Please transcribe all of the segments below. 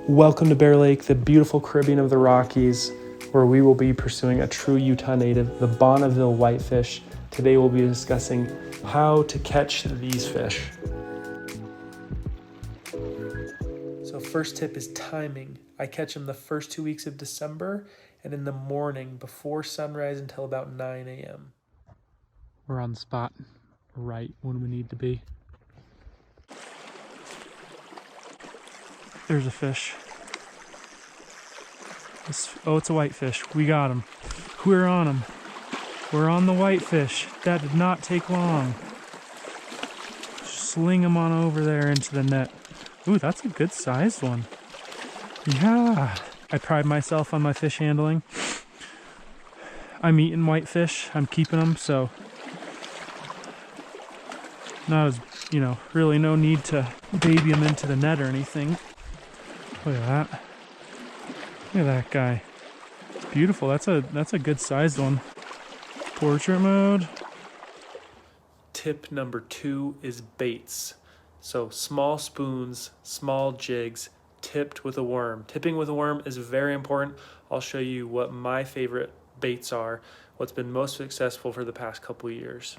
Welcome to Bear Lake, the beautiful Caribbean of the Rockies, where we will be pursuing a true Utah native, the Bonneville whitefish. Today we'll be discussing how to catch these fish. So first tip is timing. I catch them the first 2 weeks of December and in the morning before sunrise until about 9 a.m. We're on the spot right when we need to be. There's a fish. It's a whitefish. We got him. We're on him. We're on the whitefish. That did not take long. Sling him on over there into the net. Ooh, that's a good sized one. Yeah. I pride myself on my fish handling. I'm eating whitefish. I'm keeping them, so not as, really no need to baby them into the net or anything. Look at that. Look at that guy. Beautiful. That's a good sized one. Portrait mode. Tip number 2 is baits. So small spoons, small jigs, tipped with a worm. Tipping with a worm is very important. I'll show you what my favorite baits are, what's been most successful for the past couple years.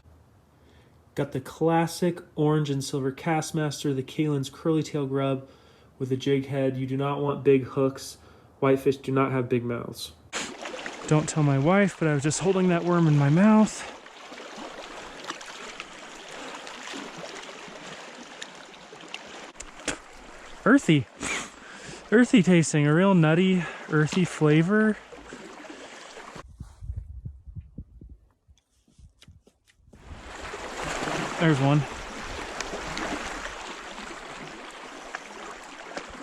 Got the classic orange and silver Castmaster, the Kalen's curly tail grub with a jig head. You do not want big hooks. Whitefish do not have big mouths. Don't tell my wife, but I was just holding that worm in my mouth. Earthy. Earthy tasting, a real nutty, earthy flavor. There's one.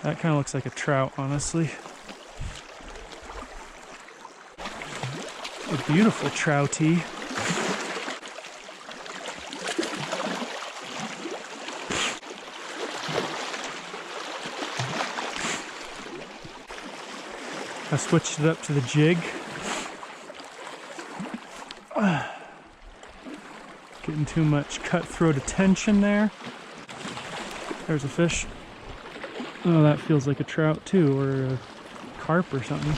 That kind of looks like a trout, honestly. A beautiful trouty. I switched it up to the jig. Getting too much cutthroat attention there. There's a fish. Oh, that feels like a trout too, or a carp or something.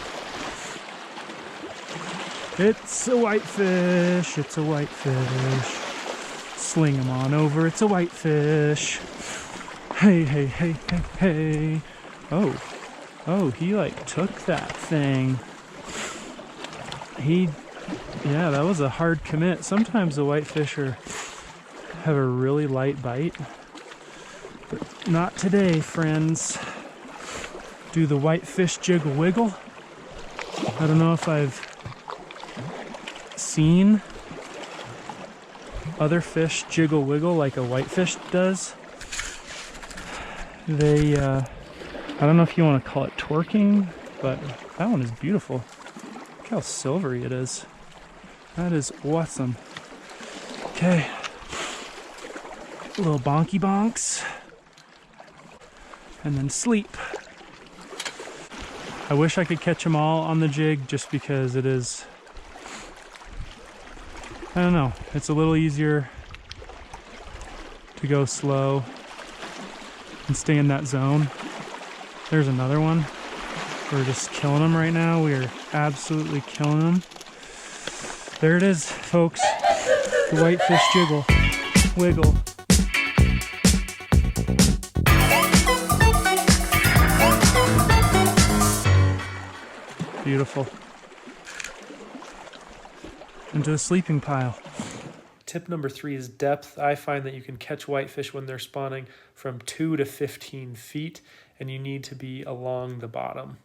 It's a whitefish. It's a whitefish. Sling him on over. It's a whitefish. Hey, hey, hey, hey, hey. Oh, he like took that thing. Yeah, that was a hard commit. Sometimes the whitefish have a really light bite, but not today, friends. Do the whitefish jiggle wiggle? I don't know if I've seen other fish jiggle wiggle like a whitefish does. I don't know if you want to call it twerking, but that one is beautiful. Look how silvery it is. That is awesome. Okay. Little bonky bonks. And then sleep. I wish I could catch them all on the jig just because it is, I don't know, it's a little easier to go slow and stay in that zone. There's another one. We're just killing them right now. We are absolutely killing them. There it is, folks. The whitefish jiggle. Wiggle. Beautiful. Into a sleeping pile. Tip number 3 is depth. I find that you can catch whitefish when they're spawning from 2 to 15 feet, and you need to be along the bottom.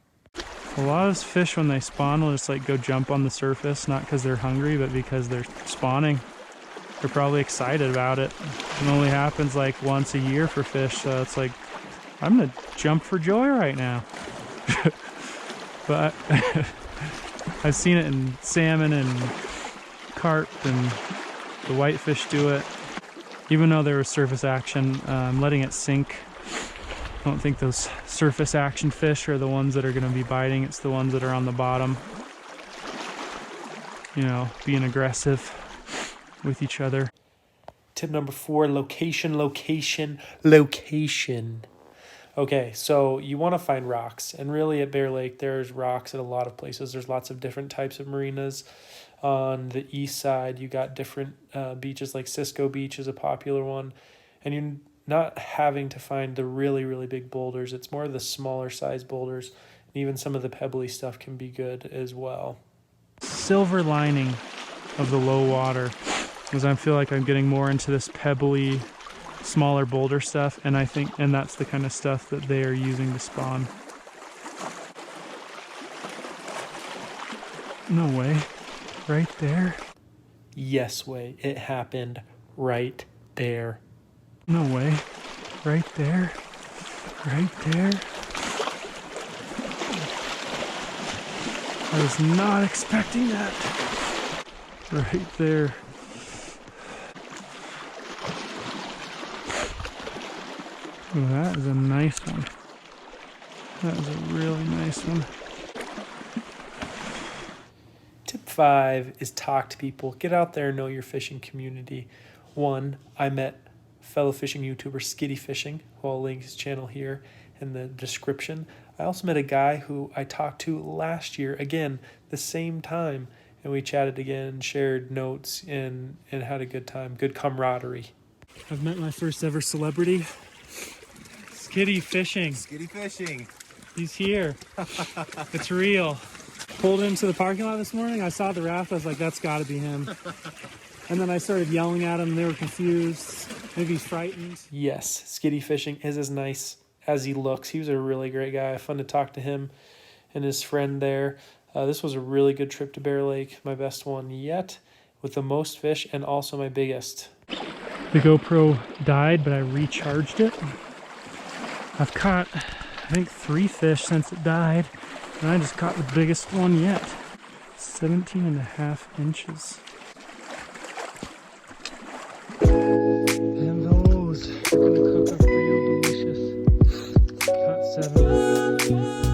A lot of fish when they spawn will just like go jump on the surface, not because they're hungry, but because they're spawning. They're probably excited about it. It only happens like once a year for fish, so it's like, I'm gonna jump for joy right now. But I've seen it in salmon and carp, and the whitefish do it. Even though there was surface action, I'm letting it sink. I don't think those surface action fish are the ones that are going to be biting. It's the ones that are on the bottom, being aggressive with each other. Tip number 4, location, location, location. Okay, so you want to find rocks, and really at Bear Lake, there's rocks at a lot of places. There's lots of different types of marinas. On the east side, you got different beaches, like Cisco Beach is a popular one, and you're not having to find the really, really big boulders. It's more the smaller size boulders, and even some of the pebbly stuff can be good as well. Silver lining of the low water is I feel like I'm getting more into this pebbly, smaller boulder stuff, and that's the kind of stuff that they are using to spawn. No way. Right there? Yes way. It happened right there. No way. Right there? Right there? I was not expecting that. Right there. Oh, that is a nice one. That is a really nice one. Tip 5 is talk to people. Get out there and know your fishing community. One, I met fellow fishing YouTuber Skiddy Fishing, who I'll link his channel here in the description. I also met a guy who I talked to last year, again, the same time, and we chatted again, shared notes, and had a good time, good camaraderie. I've met my first ever celebrity, Skiddy Fishing. Skiddy Fishing. He's here. It's real. Pulled into the parking lot this morning. I saw the raft. I was like, that's got to be him. And then I started yelling at him. And they were confused. Maybe he's frightened. Yes, Skiddy Fishing is as nice as he looks. He was a really great guy. Fun to talk to him and his friend there. This was a really good trip to Bear Lake. My best one yet, with the most fish and also my biggest. The GoPro died, but I recharged it. I've caught, I think, 3 fish since it died. And I just caught the biggest one yet. 17.5 inches. And those are gonna cook up real delicious. Caught 7.